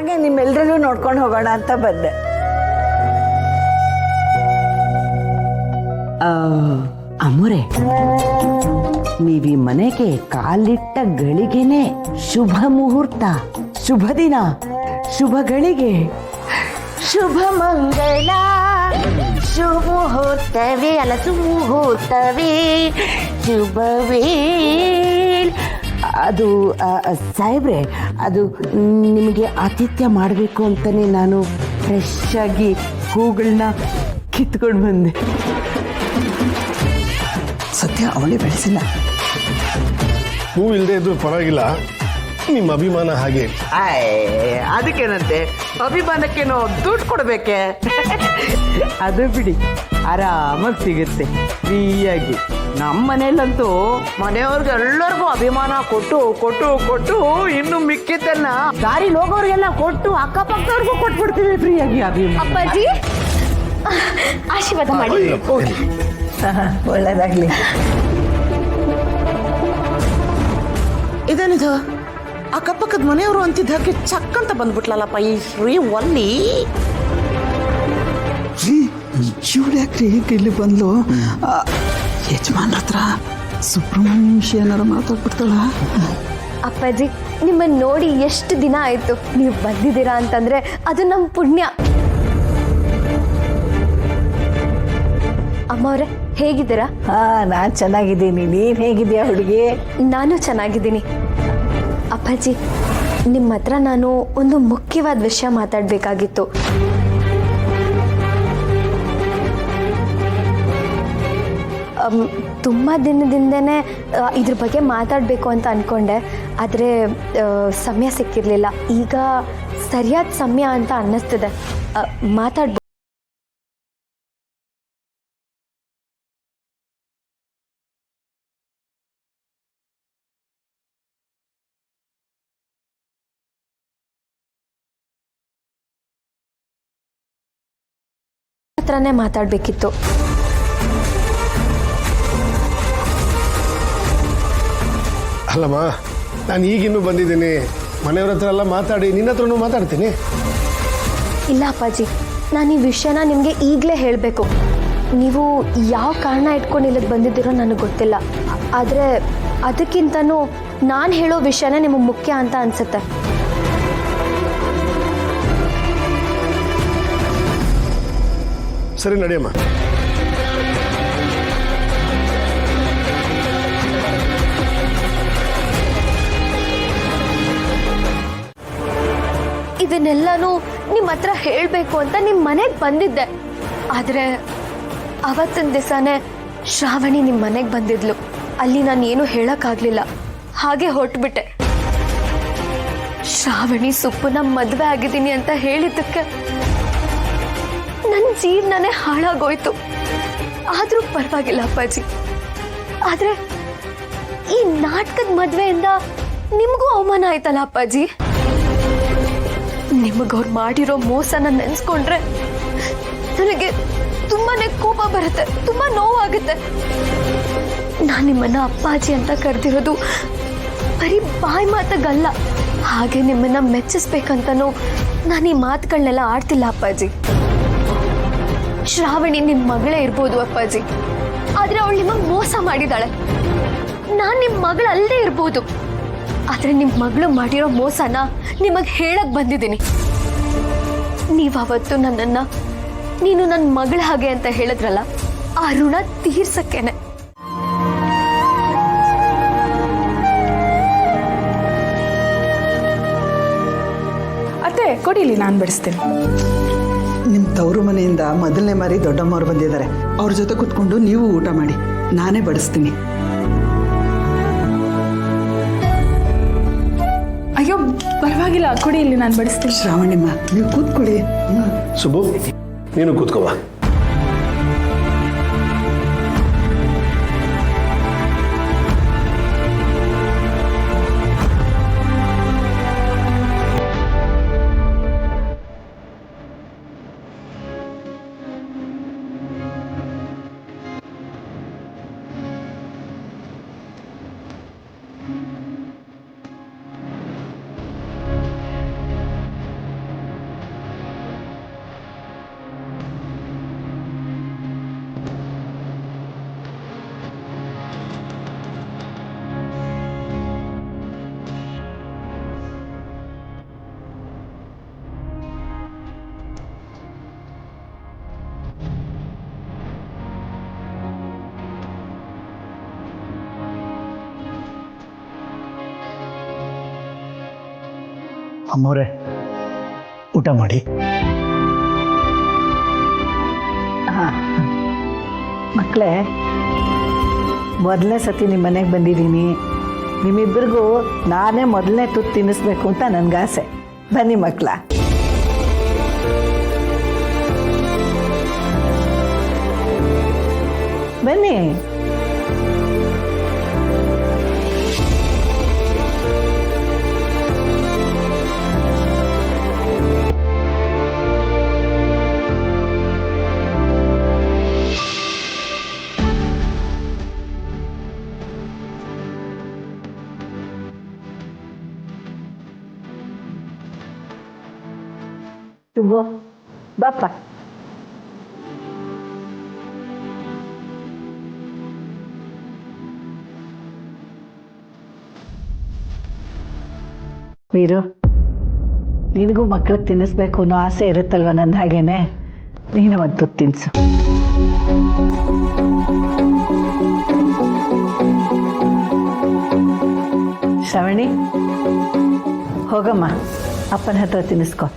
ಹಾಗೆ ನಿಮ್ಮೆಲ್ಲರೂ ನೋಡ್ಕೊಂಡು ಹೋಗೋಣ ಅಂತ ಬಂದೆ. ಅಮ್ಮೋರೆ, ನೀವೀ ಮನೆಗೆ ಕಾಲಿಟ್ಟ ಗಳಿಗೆನೆ ಶುಭ ಮುಹೂರ್ತ, ಶುಭ ದಿನ, ಶುಭ ಗಳಿಗೆ, ಶುಭ ಮಂಗಳ, ಶುಭ ಮುಹೂರ್ತವೇ, ಅಲ್ಲ ಸುಮುಹೂರ್ತವೇ, ಶುಭವೇ. ಅದು ಸಾಹೇಬ್ರೆ, ಅದು ನಿಮಗೆ ಆತಿಥ್ಯ ಮಾಡಬೇಕು ಅಂತಲೇ ನಾನು ಫ್ರೆಶ್ ಆಗಿ ಹೂಗಳನ್ನ ಕಿತ್ಕೊಂಡು ಬಂದೆ. ಸತ್ಯ ಅವಳೇ ಬೆಳೆಸಿಲ್ಲ. ಹೂ ಇಲ್ಲದೆ ಇದ್ರು ಪರವಾಗಿಲ್ಲ, ನಿಮ್ಮ ಅಭಿಮಾನ ಹಾಗೆ. ಅದಕ್ಕೇನಂತೆ, ಅಭಿಮಾನಕ್ಕೇನೋ ದುಡ್ಡು ಕೊಡ್ಬೇಕೆ? ಅದು ಬಿಡಿ, ಆರಾಮಾಗಿ ಸಿಗುತ್ತೆ ಫ್ರೀಯಾಗಿ. ನಮ್ಮ ಮನೇಲಂತೂ ಮನೆಯವ್ರಿಗೆ ಎಲ್ಲರಿಗೂ ಅಭಿಮಾನ ಕೊಟ್ಟು ಕೊಟ್ಟು ಕೊಟ್ಟು ಇನ್ನು ಮಿಕ್ಕಿದ್ದನ್ನ ದಾರಿ ಹೋಗೋರಿಗೆಲ್ಲ ಕೊಟ್ಟು ಅಕ್ಕಪಕ್ಕದವ್ರಿಗೂ ಕೊಟ್ಬಿಡ್ತೀವಿ ಫ್ರೀಯಾಗಿ ಅಭಿಮಾನ. ಅಪ್ಪಾಜಿ ಆಶೀರ್ವಾದ ಮಾಡಿ. ಒಳ್ಳೇದಾಗ್ಲಿ. ಇದೇನಿದು ಅಕ್ಕಪಕ್ಕದ ಮನೆಯವರು ಅಂತಿದ್ದಕ್ಕೆ ಚಕ್ಕಂತ ಬಂದ್ಬಿಟ್ಲಲ್ಲಪ್ಪ ಈ ಶ್ರೀ ಒಲ್ಲಿ. ಇವಳು ಯಾಕ್ರಿ ಇಲ್ಲಿ ಬಂದ್ಲು? ಯಜಮಾನ್ರ ಹತ್ರ ಸುಬ್ರಹ್ಮಣ್ಯ ವಿಷಯ ಏನಾರು ಮಾತಾಡ್ಬಿಡ್ತಾಳ? ಅಪ್ಪಾಜಿ, ನಿಮ್ಮನ್ನು ನೋಡಿ ಎಷ್ಟು ದಿನ ಆಯ್ತು. ನೀವು ಬಂದಿದ್ದೀರಾ ಅಂತಂದ್ರೆ ಅದು ನಮ್ಮ ಪುಣ್ಯ. ಅಮ್ಮವ್ರೆ, ಹೇಗಿದ್ದೀರಾ? ನಾನು ಚೆನ್ನಾಗಿದ್ದೀನಿ. ನೀನು ಹೇಗಿದ್ಯಾ ಹುಡುಗಿ? ನಾನು ಚೆನ್ನಾಗಿದ್ದೀನಿ. ಅಪ್ಪಾಜಿ, ನಿಮ್ಮ ಹತ್ರ ನಾನು ಒಂದು ಮುಖ್ಯವಾದ ವಿಷಯ ಮಾತಾಡಬೇಕಾಗಿತ್ತು. ತುಂಬ ದಿನದಿಂದನೇ ಇದ್ರ ಬಗ್ಗೆ ಮಾತಾಡಬೇಕು ಅಂತ ಅಂದ್ಕೊಂಡೆ, ಆದರೆ ಸಮಯ ಸಿಕ್ಕಿರಲಿಲ್ಲ. ಈಗ ಸರಿಯಾದ ಸಮಯ ಅಂತ ಅನ್ನಿಸ್ತಿದೆ. ಮಾತಾಡ್ಬೇಕು. ಹತ್ರನೇ ಮಾತಾಡಬೇಕಿತ್ತು. ಅಲ್ಲಮ್ಮ, ನಾನು ಈಗಿನ್ನೂ ಬಂದಿದ್ದೀನಿ. ಮನೆಯವ್ರ ಹತ್ರ ಎಲ್ಲ ಮಾತಾಡಿ ನಿನ್ನ ಹತ್ರನೂ ಮಾತಾಡ್ತೀನಿ. ಇಲ್ಲ ಅಪ್ಪಾಜಿ, ನಾನು ಈ ವಿಷಯನ ನಿಮಗೆ ಈಗಲೇ ಹೇಳಬೇಕು. ನೀವು ಯಾವ ಕಾರಣ ಇಟ್ಕೊಂಡು ಇಲ್ಲಿಗೆ ಬಂದಿದ್ದೀರೋ ನನಗೆ ಗೊತ್ತಿಲ್ಲ, ಆದರೆ ಅದಕ್ಕಿಂತನೂ ನಾನು ಹೇಳೋ ವಿಷಯನೇ ನಿಮಗೆ ಮುಖ್ಯ ಅಂತ ಅನಿಸುತ್ತೆ. ಸರಿ, ನಡಿಯಮ್ಮ. ಇದನ್ನೆಲ್ಲನೂ ನಿಮ್ಮ ಹತ್ರ ಹೇಳಬೇಕು ಅಂತ ನಿಮ್ಮ ಮನೆಗೆ ಬಂದಿದ್ದೆ. ಆದರೆ ಅವತ್ತಿನ ದಿವಸನೇ ಶ್ರಾವಣಿ ನಿಮ್ಮ ಮನೆಗೆ ಬಂದಿದ್ಲು. ಅಲ್ಲಿ ನಾನು ಏನು ಹೇಳೋಕ್ಕಾಗಲಿಲ್ಲ, ಹಾಗೆ ಹೊರಟುಬಿಟ್ಟೆ. ಶ್ರಾವಣಿ ಸುಪ್ಪನ ಮದುವೆ ಆಗಿದ್ದೀನಿ ಅಂತ ಹೇಳಿದ್ದಕ್ಕೆ ನನ್ನ ಜೀವನನೇ ಹಾಳಾಗೋಯ್ತು. ಆದರೂ ಪರವಾಗಿಲ್ಲ ಅಪ್ಪಾಜಿ. ಆದರೆ ಈ ನಾಟಕದ ಮದುವೆಯಿಂದ ನಿಮಗೂ ಅವಮಾನ ಆಯ್ತಲ್ಲ ಅಪ್ಪಾಜಿ. ನಿಮಗವ್ರು ಮಾಡಿರೋ ಮೋಸನ ನೆನೆಸ್ಕೊಂಡ್ರೆ ನನಗೆ ತುಂಬಾನೇ ಕೋಪ ಬರುತ್ತೆ, ತುಂಬಾ ನೋವಾಗುತ್ತೆ. ನಾನು ನಿಮ್ಮನ್ನ ಅಪ್ಪಾಜಿ ಅಂತ ಕರೆದಿರೋದು ಬರೀ ಬಾಯಿ ಮಾತಾಗಲ್ಲ, ಹಾಗೆ ನಿಮ್ಮನ್ನ ಮೆಚ್ಚಿಸ್ಬೇಕಂತನೂ ನಾನು ಈ ಮಾತುಗಳನ್ನೆಲ್ಲ ಆಡ್ತಿಲ್ಲ ಅಪ್ಪಾಜಿ. ಶ್ರಾವಣಿ ನಿಮ್ಮ ಮಗಳೇ ಇರ್ಬೋದು ಅಪ್ಪಾಜಿ, ಆದ್ರೆ ಅವಳು ನಿಮಗೆ ಮೋಸ ಮಾಡಿದಾಳೆ. ನಾನು ನಿಮ್ಮ ಮಗಳಲ್ಲದೆ ಇರ್ಬೋದು, ಆದ್ರೆ ನಿಮ್ಮ ಮಗಳು ಮಾಡಿರೋ ಮೋಸನ ನಿಮಗೆ ಹೇಳಕ್ ಬಂದಿದ್ದೀನಿ. ನೀವವತ್ತು ನನ್ನನ್ನ ನೀನು ನನ್ನ ಮಗಳ ಹಾಗೆ ಅಂತ ಹೇಳಿದ್ರಲ್ಲ, ಆ ಋಣ ತೀರ್ಸಕ್ಕೇನೆ. ಅತ್ತೆ ಕೊಡಿಲಿ, ನಾನು ಬಿಡಿಸ್ತೇನೆ. ನಿಮ್ಮ ತವರು ಮನೆಯಿಂದ ಮೊದಲನೇ ಮಾರಿ ದೊಡ್ಡಮ್ಮವ್ರು ಬಂದಿದ್ದಾರೆ. ಅವ್ರ ಜೊತೆ ಕೂತ್ಕೊಂಡು ನೀವು ಊಟ ಮಾಡಿ, ನಾನೇ ಬಡಿಸ್ತೀನಿ. ಅಯ್ಯೋ ಪರವಾಗಿಲ್ಲ, ಕೊಡಿ ಇಲ್ಲಿ, ನಾನು ಬಡಿಸ್ತೀನಿ. ಶ್ರಾವಣಿಮ್ಮ, ನೀವು ಕೂತ್ಕೊಳ್ಳಿ. ಸುಬ್ಬು, ನೀನು ಕೂತ್ಕೋವಾ. ಅಮ್ಮವ್ರೆ ಊಟ ಮಾಡಿ. ಹಾಂ ಮಕ್ಕಳೇ, ಮೊದಲನೇ ಸತಿ ನಿಮ್ಮ ಮನೆಗೆ ಬಂದಿದ್ದೀನಿ. ನಿಮ್ಮಿಬ್ಬರಿಗೂ ನಾನೇ ಮೊದಲನೇ ತುತ್ತು ತಿನ್ನಿಸ್ಬೇಕು ಅಂತ ನನಗಾಸೆ. ಬನ್ನಿ ಮಕ್ಕಳ. ಬನ್ನಿ. ಶುಭೋ ಬಾಪ್ಪ. ವೀರು, ನಿನಗೂ ಮಕ್ಕಳಿಗೆ ತಿನ್ನಿಸ್ಬೇಕು ಅನ್ನೋ ಆಸೆ ಇರುತ್ತಲ್ವ ನನ್ನ ಹಾಗೇನೆ. ನೀನು ಒಂದು ತಿನ್ಸು. ಶ್ರವಣಿ, ಹೋಗಮ್ಮ, ಅಪ್ಪನ ಹತ್ರ ತಿನ್ನಿಸ್ಕೊ.